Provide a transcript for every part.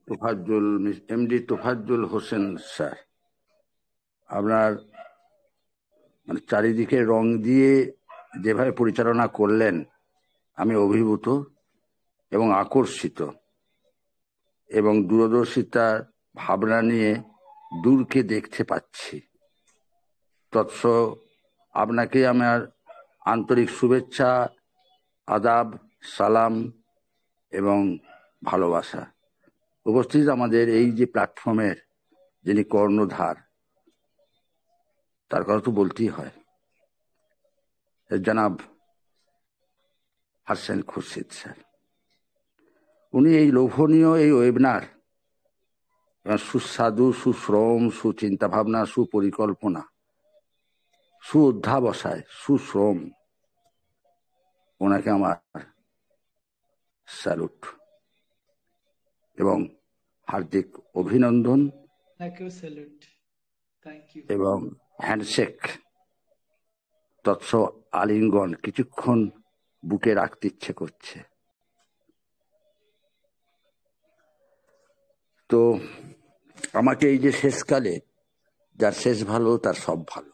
Tofazzal MD Tofazzal Hossain sir, আপনার মানে চারিদিকে রং দিয়ে যেভাবে পরিচালনা করলেন আমি অভিভূত এবং আকর্ষিত, এবং দূরদর্শিতার ভাবনা নিয়ে দূরকে দেখতে পাচ্ছি। তৎস আপনাকে আমার আন্তরিক শুভেচ্ছা, আদাব, সালাম এবং ভালোবাসা। উপস্থিত আমাদের এই যে প্ল্যাটফর্মের যিনি কর্ণধার, তার কথা তো বলতেই হয়, জনাব হাসান খুরশিদ স্যার। উনি এই লোভনীয় এই ওয়েবিনার সুস্বাদু, সুশ্রম, সুচিন্তা ভাবনা, সুপরিকল্পনা, অধ্যাবসায়, সুশ্রম, ওনাকে আমার স্যালুট এবং হার্দিক অভিনন্দন এবং হ্যান্ডশেক তৎস আলিঙ্গন কিছুক্ষণ বুকে রাখতে ইচ্ছে করছে। তো আমাকে এই যে শেষকালে, যার শেষ ভালো তার সব ভালো,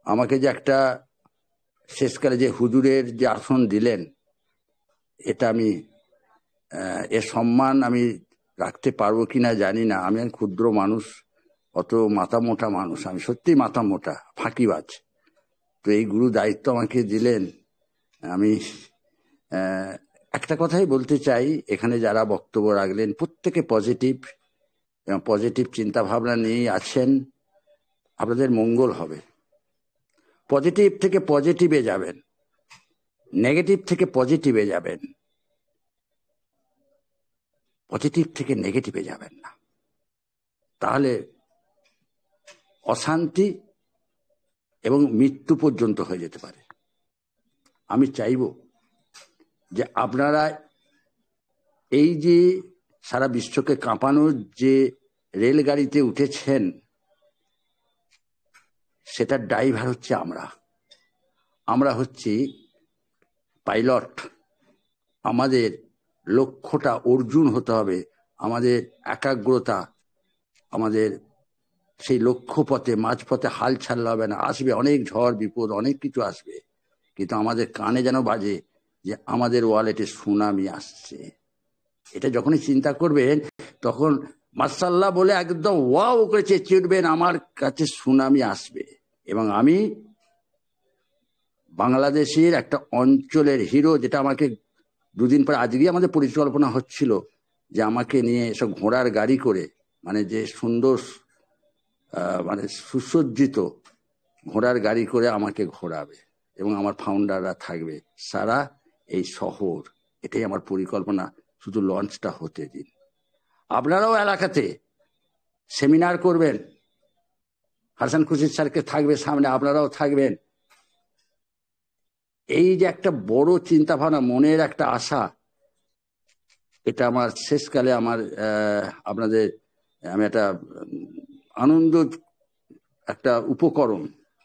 আমাকে যে একটা শেষকালে যে হুজুরের যে আসন দিলেন, এটা আমি এর সম্মান আমি রাখতে পারবো কিনা জানি না। আমি ক্ষুদ্র মানুষ, অত মাথা মোটা মানুষ, আমি সত্যি মাথা মোটা, ফাঁকিবাজ। তো এই গুরু দায়িত্ব আমাকে দিলেন। আমি একটা কথাই বলতে চাই, এখানে যারা বক্তব্য রাখলেন প্রত্যেকে পজিটিভ এবং পজিটিভ চিন্তা ভাবনা নিয়েই আছেন। আপনাদের মঙ্গল হবে। পজিটিভ থেকে পজিটিভে যাবেন, নেগেটিভ থেকে পজিটিভে যাবেন, পজিটিভ থেকে নেগেটিভে যাবেন না। তাহলে অশান্তি এবং মৃত্যু পর্যন্ত হয়ে যেতে পারে। আমি চাইব যে আপনারা এই যে সারা বিশ্বকে কাঁপানোর যে রেলগাড়িতে উঠেছেন, সেটার ড্রাইভার হচ্ছে আমরা হচ্ছি পাইলট। আমাদের লক্ষ্যটা অর্জুন হতে হবে, আমাদের একাগ্রতা, আমাদের সেই লক্ষ্যপথে মাঝপথে হাল ছাড়লে হবে না। আসবে অনেক ঝড় বিপদ, অনেক কিছু আসবে, কিন্তু আমাদের কানে যেন বাজে যে আমাদের ওয়ালেটে সুনামি আসছে। এটা যখনই চিন্তা করবেন তখন মাশাআল্লাহ বলে একদম ওয়াও করে চেঁচিয়ে উঠবেন, আমার কাছে সুনামি আসবে। এবং আমি বাংলাদেশের একটা অঞ্চলের হিরো, যেটা আমাকে দুদিন পর, আজকে আমাদের পরিকল্পনা হচ্ছিল যে আমাকে নিয়ে এসব ঘোড়ার গাড়ি করে, মানে যে সুন্দর মানে সুসজ্জিত ঘোড়ার গাড়ি করে আমাকে ঘোরাবে এবং আমার ফাউন্ডাররা থাকবে সারা এই শহর। এটাই আমার পরিকল্পনা, শুধু লঞ্চটা হতে দিন। আপনারাও এলাকাতে সেমিনার করবেন, হাসান খুরশিদ স্যারকে থাকবে সামনে, আপনারাও থাকবেন। এই যে একটা বড় চিন্তা ভাবনা, মনের একটা আশা, এটা আমার শেষকালে আমার আপনাদের আমি একটা আনন্দ, একটা উপকরণ।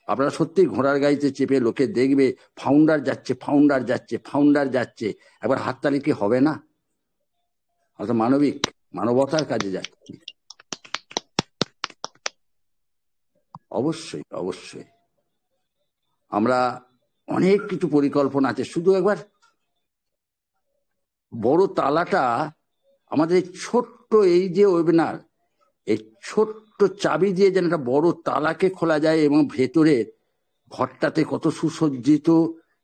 আপনারা সত্যি ঘোড়ার গাড়িতে চেপে লোকে দেখবে ফাউন্ডার যাচ্ছে, ফাউন্ডার যাচ্ছে, ফাউন্ডার যাচ্ছে, একবার হাততালি কি হবে না? অত মানবতার কাজে যাচ্ছে। অবশ্যই অবশ্যই আমরা অনেক কিছু পরিকল্পনা আছে, শুধু একবার বড় তালাটা আমাদের ছোট্ট এই যে ওয়েবিনার, এই ছোট্ট চাবি দিয়ে যেন একটা বড় তালাকে খোলা যায় এবং ভেতরে ঘরটাতে কত সুসজ্জিত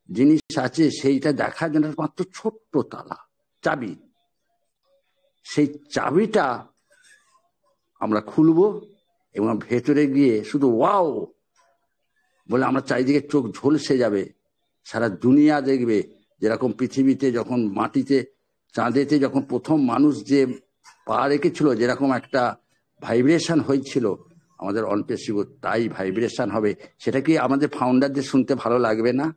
জিনিস আছে সেইটা দেখার জন্য মাত্র ছোট্ট তালা, চাবি। সেই চাবিটা আমরা খুলবো এবং ভেতরে গিয়ে শুধু ওয়াও বলে আমরা চারিদিকে চোখ ঝলসে যাবে, সারা দুনিয়া দেখবে। যেরকম পৃথিবীতে যখন মাটিতে, চাঁদেতে যখন প্রথম মানুষ যে পা রেখেছিল, যেরকম একটা ভাইব্রেশন হয়েছিল আমাদের অনপেশিব, তাই ভাইব্রেশন হবে। সেটা কি আমাদের ফাউন্ডারদের শুনতে ভালো লাগবে না?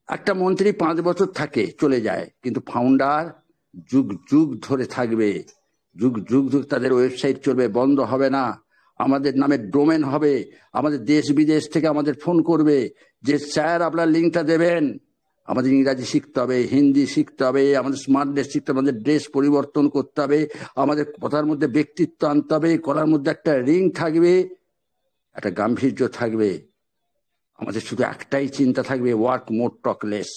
একটা মন্ত্রী 5 বছর থাকে চলে যায়, কিন্তু ফাউন্ডার যুগ যুগ ধরে থাকবে, যুগ যুগ যুগ তাদের ওয়েবসাইট চলবে, বন্ধ হবে না। আমাদের নামে ডোমেন হবে, আমাদের দেশ বিদেশ থেকে আমাদের ফোন করবে যে স্যার আপনার লিঙ্কটা দেবেন, আমাদের ইংরাজি শিখতে হবে, হিন্দি শিখতে হবে, আমাদের স্মার্টনেস শিখতে হবে, আমাদের ড্রেস পরিবর্তন করতে হবে, আমাদের কথার মধ্যে ব্যক্তিত্ব আনতে হবে, গলার মধ্যে একটা রিং থাকবে, একটা গাম্ভীর্য থাকবে। আমাদের শুধু একটাই চিন্তা থাকবে, ওয়ার্ক মোর টক লেস।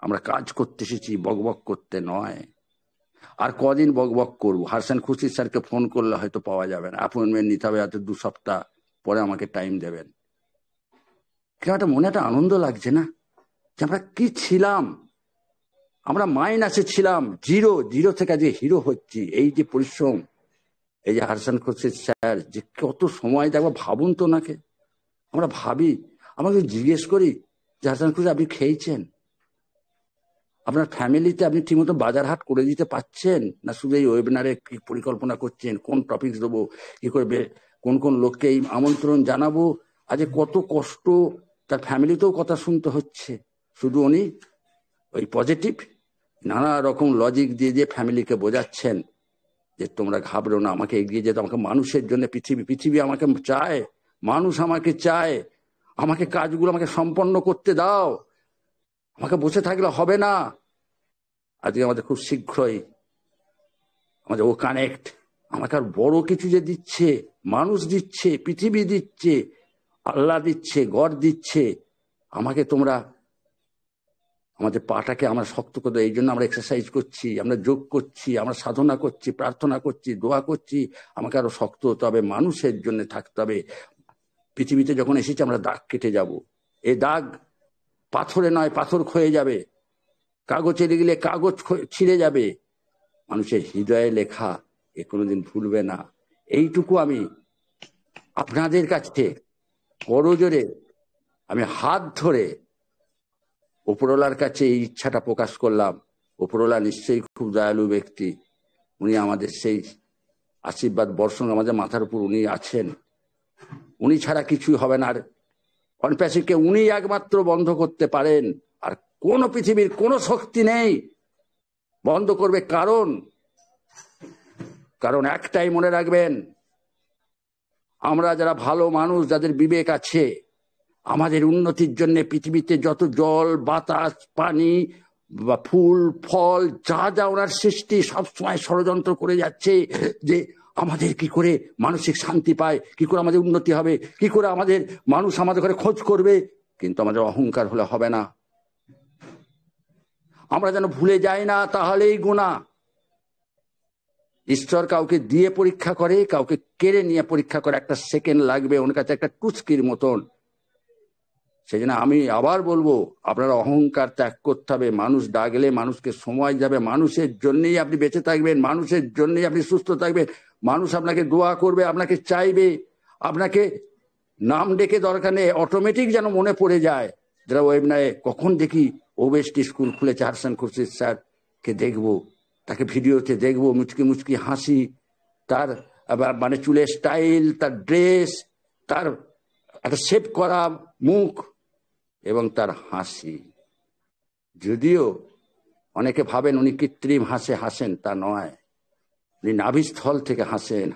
আমরা কাজ করতে এসেছি, বকবক করতে নয়। আর কদিন বকবক করবো? হাসান খুরশিদ স্যারকে ফোন করলে হয়তো পাওয়া যাবে না, অ্যাপয়েন্টমেন্ট নিতে হবে, হয়তো 2 সপ্তাহ পরে আমাকে টাইম দেবেন। একটা মনে একটা আনন্দ লাগছে না যে আমরা কি ছিলাম? আমরা মাইনাসে ছিলাম, জিরো থেকে আজকে হিরো হচ্ছি। এই যে পরিশ্রম, এই যে হাসান খুরশিদ স্যার যে কত সময় দেখবো, ভাবুন তো ওনাকে। আমরা ভাবি, আমাকে জিজ্ঞেস করি যে হাসান খুরশিদ আপনি খেয়েছেন? আপনার ফ্যামিলিতে আপনি ঠিকমতো বাজার হাট করে দিতে পারছেন না? শুধু এই ওয়েবিনারে কি পরিকল্পনা করছেন, কোন টপিক দেবো, কি করবে, কোন কোন লোককে এই আমন্ত্রণ জানাবো? আজ কত কষ্ট তার ফ্যামিলিতেও কথা শুনতে হচ্ছে। শুধু উনি ওই পজিটিভ নানা রকম লজিক দিয়ে দিয়ে ফ্যামিলিকে বোঝাচ্ছেন যে তোমরা ঘাবড়ো না, আমাকে এগিয়ে যেতে, আমাকে মানুষের জন্য, পৃথিবী আমাকে চায়, মানুষ আমাকে চায়, আমাকে কাজগুলো আমাকে সম্পন্ন করতে দাও, আমাকে বসে থাকলে হবে না। আজকে আমাদের খুব শীঘ্রই আমাদের ও কানেক্ট আমাকে আর বড় কিছু যে দিচ্ছে, মানুষ দিচ্ছে, পৃথিবী দিচ্ছে, আল্লাহ দিচ্ছে, গড দিচ্ছে, আমাকে তোমরা আমাদের পাটাকে আমরা শক্ত করে, এই জন্য আমরা এক্সারসাইজ করছি, আমরা যোগ করছি, আমরা সাধনা করছি, প্রার্থনা করছি, দোয়া করছি। আমাকে আরো শক্ত হতে হবে, মানুষের জন্য থাকতে হবে। পৃথিবীতে যখন এসেছি আমরা দাগ কেটে যাব। এই দাগ পাথরে নয়, পাথর ক্ষয়ে যাবে, কাগজে লিখলে কাগজ ছিঁড়ে যাবে, মানুষের হৃদয়ে লেখা এ কোনোদিন ভুলবে না। এইটুকু আমি আপনাদের কাছে করজোরে আমি হাত ধরে উপরওয়ালার কাছে এই ইচ্ছাটা প্রকাশ করলাম। উপরওয়ালা নিশ্চয়ই খুব দয়ালু ব্যক্তি, উনি আমাদের সেই আশীর্বাদ বর্ষণ আমাদের মাথার উপর উনি আছেন, উনি ছাড়া কিছুই হবে না। আর অনপ্যাসিভকে উনি একমাত্র বন্ধ করতে পারেন, আর কোন পৃথিবীর কোন শক্তি নেই বন্ধ করবে। কারণ একটাই মনে রাখবেন, আমরা যারা ভালো মানুষ, যাদের বিবেক আছে, আমাদের উন্নতির জন্য পৃথিবীতে যত জল, বাতাস, পানি বা ফুল ফল যা ওনার সৃষ্টি, সবসময় ষড়যন্ত্র করে যাচ্ছে যে আমাদের কি করে মানসিক শান্তি পায়, কি করে আমাদের উন্নতি হবে, কি করে আমাদের মানুষ আমাদের ঘরে খোঁজ করবে। কিন্তু আমাদের অহংকার হলে হবে না। আমরা যেন ভুলে যাই না, তাহলেই গুনাহ। ঈশ্বর কাউকে দিয়ে পরীক্ষা করে, কাউকে কেড়ে নিয়ে পরীক্ষা করে, একটা সেকেন্ড লাগবে, ওনার কাছে একটা টুচকির মতন। সেই জন্য আমি আবার বলবো, আপনারা অহংকার ত্যাগ করতে হবে। মানুষ ডাকলে মানুষকে সময় যাবে, মানুষের জন্যই আপনি বেঁচে থাকবেন, মানুষের জন্যই আপনি সুস্থ থাকবেন, মানুষ আপনাকে দোয়া করবে, আপনাকে চাইবে, আপনাকে নাম ডেকে দরকার নেই, অটোমেটিক যেন মনে পড়ে যায়। যারা ওয়েবনারে কখন দেখি ওবেস্টি স্কুল খুলেছে, হাসান খুরশিদ স্যারকে দেখবো, তাকে ভিডিওতে দেখবো, মুচকি মুচকি হাসি, তার মানে চুলের স্টাইল, তার ড্রেস, তার একটা শেপ করা মুখ এবং তার হাসি। যদিও অনেকে ভাবেন উনি কৃত্রিম হাসেন, তা নয়, উনি নাভিস্থল থেকে হাসেন।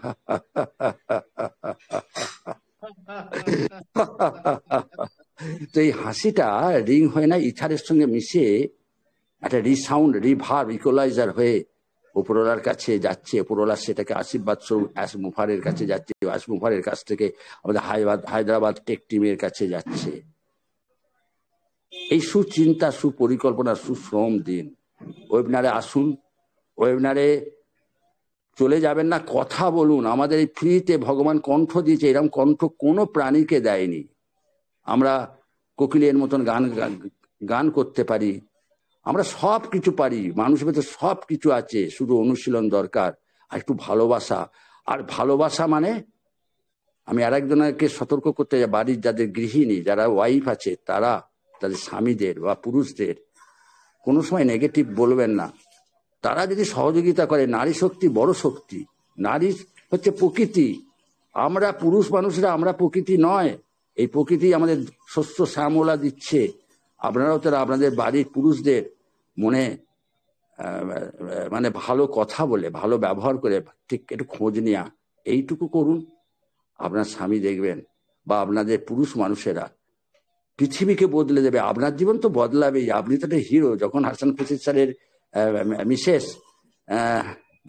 তো এই হাসিটা রিং হয়ে না, ইথারের সঙ্গে মিশে একটা রিসাউন্ড, রিভার্ব, ইকোলাইজার হয়ে উপরওয়ালার কাছে যাচ্ছে। উপরওয়ালা সেটাকে আশীর্বাদ স্বরূপ মুফারের কাছে যাচ্ছে, মুফারের কাছ থেকে আমাদের হায়দ্রাবাদ টেক টিমের কাছে যাচ্ছে। এই সুচিন্তা, সুপরিকল্পনা, সুশ্রম দিন। ওয়েবিনারে আসুন, ওয়েবিনারে চলে যাবেন না, কথা বলুন। আমাদের এই ফ্রিতে ভগবান কণ্ঠ দিয়েছে, এরকম কণ্ঠ কোনো প্রাণীকে দেয়নি। আমরা কোকিলের মতন গান করতে পারি, আমরা সব কিছু পারি, মানুষের ভেতরে সব কিছু আছে, শুধু অনুশীলন দরকার আর একটু ভালোবাসা। আর ভালোবাসা মানে, আমি আরেকজনকে সতর্ক করতে যাই, বাড়ির যাদের গৃহিণী, যারা ওয়াইফ আছে, তারা তাদের স্বামীদের বা পুরুষদের কোনো সময় নেগেটিভ বলবেন না। তারা যদি সহযোগিতা করে, নারী শক্তি বড় শক্তি, নারী হচ্ছে প্রকৃতি, আমরা পুরুষ মানুষরা আমরা প্রকৃতি নয়। এই প্রকৃতি আমাদের শস্য শ্যামলা দিচ্ছে। আপনারাও তারা আপনাদের বাড়ির পুরুষদের মনে মানে ভালো কথা বলে, ভালো ব্যবহার করে, ঠিক একটু খোঁজ নেওয়া, এইটুকু করুন। আপনার স্বামী দেখবেন বা আপনাদের পুরুষ মানুষেরা পৃথিবীকে বদলে দেবে। আপনার জীবন তো বদলাবেই, আপনি তো একটা হিরো। যখন হাসান খুরশিদ স্যারের মিসেস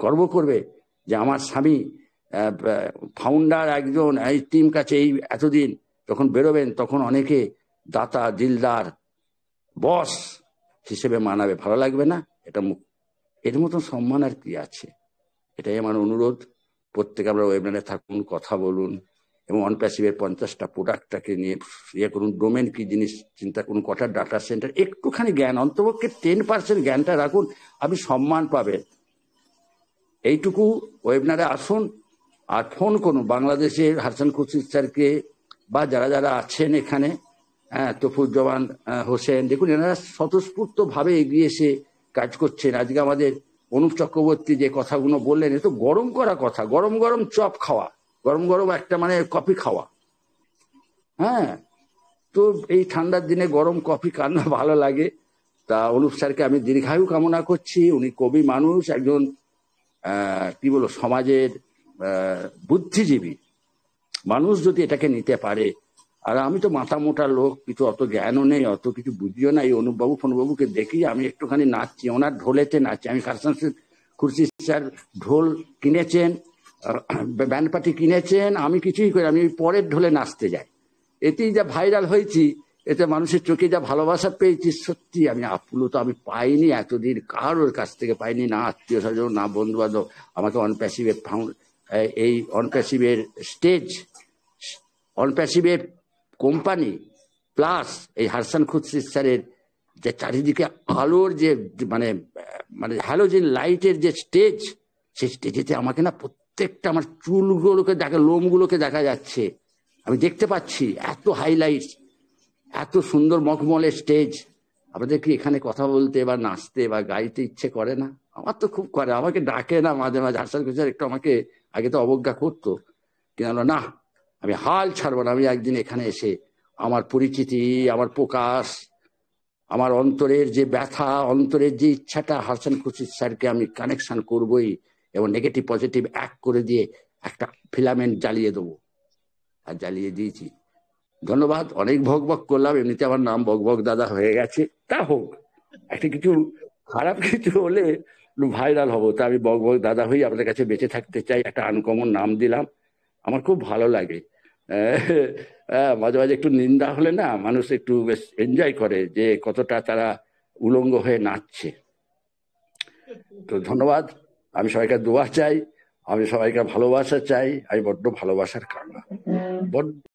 গর্ব করবে যে আমার স্বামী ফাউন্ডার একজন, এই টিম কাছে এই এতদিন, যখন বেরোবেন তখন অনেকে দাতা, দিলদার, বস হিসেবে মানাবে, ভালো লাগবে না? এটা এর মতন সম্মান আর কি আছে? এটাই আমার অনুরোধ। প্রত্যেকে আমরা ওয়েবিনারে থাকুন, কথা বলুন, এবং অনপ্যাসিভের 50টা প্রোডাক্টটাকে নিয়ে ইয়ে করুন। ডোমেন কি জিনিস চিন্তা করুন, কটা ডাটা সেন্টার, একটুখানি জ্ঞান, অন্তপক্ষে 10% জ্ঞানটা রাখুন, আপনি সম্মান পাবেন। এইটুকু ওয়েবিনারে আসুন আর ফোন করুন বাংলাদেশের হাসান খুরশিদ স্যারকে, বা যারা যারা আছেন এখানে, তফুজ্জামান হোসেন, দেখুন এনারা স্বতঃস্ফূর্ত ভাবে এগিয়ে এসে কাজ করছেন। আজকে আমাদের অনুপ চক্রবর্তী যে কথাগুলো বললেন, এ তো গরম করা কথা, গরম গরম চপ খাওয়া, গরম গরম একটা মানে কফি খাওয়া। হ্যাঁ, তো এই ঠান্ডার দিনে গরম কফি কার না ভালো লাগে? তা অনুপ স্যারকে আমি দীর্ঘায়ু কামনা করছি। উনি কবি মানুষ, একজন কি বলবো, সমাজের বুদ্ধিজীবী মানুষ যদি এটাকে নিতে পারে। আর আমি তো মাথা মোটা লোক, কিছু অত জ্ঞানও নেই, অত কিছু বুঝিও না। এই অনুপবাবু ফোনবাবুকে দেখি আমি একটুখানি নাচছি, ওনার ঢোলেতে নাচছি। আমি হাসান খুরশিদ স্যার ঢোল কিনেছেন, ব্যান্ড পার্টি কিনেছেন, আমি কিছুই করি, আমি পরের ঢোলে নাচতে যাই। এতেই যা ভাইরাল হয়েছি, এতে মানুষের চোখে যা ভালোবাসা পেয়েছি, সত্যি আমি আপ্লুত। আমি পাইনি এতদিন, কারোর কাছ থেকে পাইনি, না আত্মীয় স্বজন, না বন্ধু বান্ধব। আমাকে অনপ্যাসিভের এই অনপ্যাসিভের স্টেজ, অনপ্যাসিভের কোম্পানি, প্লাস এই হাসান খুরশিদ স্যারের যে চারিদিকে আলোর যে মানে মানে হ্যালোজেন লাইটের যে স্টেজ, সেই স্টেজেতে আমাকে না প্রত্যেকটা আমার চুলগুলোকে দেখা, লোমগুলোকে দেখা যাচ্ছে, আমি দেখতে পাচ্ছি। এত হাইলাইট, এত সুন্দর মখমলের স্টেজ। আপনাদের কি এখানে কথা বলতে বা নাচতে বা গাইতে ইচ্ছে করে না? আমার তো খুব করে, আমাকে ডাকে না মাঝে মাঝে। হাসান খুরশিদ একটু আমাকে আগে তো অবজ্ঞা করতো, কিন্তু না, আমি হাল ছাড়বো না। আমি একদিন এখানে এসে আমার পরিচিতি, আমার প্রকাশ, আমার অন্তরের যে ব্যথা, অন্তরের যে ইচ্ছাটা, হাসান খুরশিদ স্যারকে আমি কানেকশন করবই, এবং নেগেটিভ পজিটিভ এক করে দিয়ে একটা ফিলামেন্ট জ্বালিয়ে দেবো। আর জ্বালিয়ে দিয়েছি। ধন্যবাদ। অনেক ভগ ভগ করলাম, এমনিতে আমার নাম বক বক দাদা হয়ে গেছে। তা হোক, একটা কিছু খারাপ কিছু হলে ভাইরাল হবো, তা আমি বক বক দাদা হয়ে আপনাদের কাছে বেঁচে থাকতে চাই। একটা আনকমন নাম দিলাম, আমার খুব ভালো লাগে। মাঝে মাঝে একটু নিন্দা হলে না, মানুষ একটু বেশ এনজয় করে যে কতটা তারা উলঙ্গ হয়ে নাচছে। তো ধন্যবাদ। আমি সবাইকে দোয়া চাই, আমি সবাইকে ভালোবাসা চাই। আমি বড্ড ভালোবাসার কারণ, বড্ড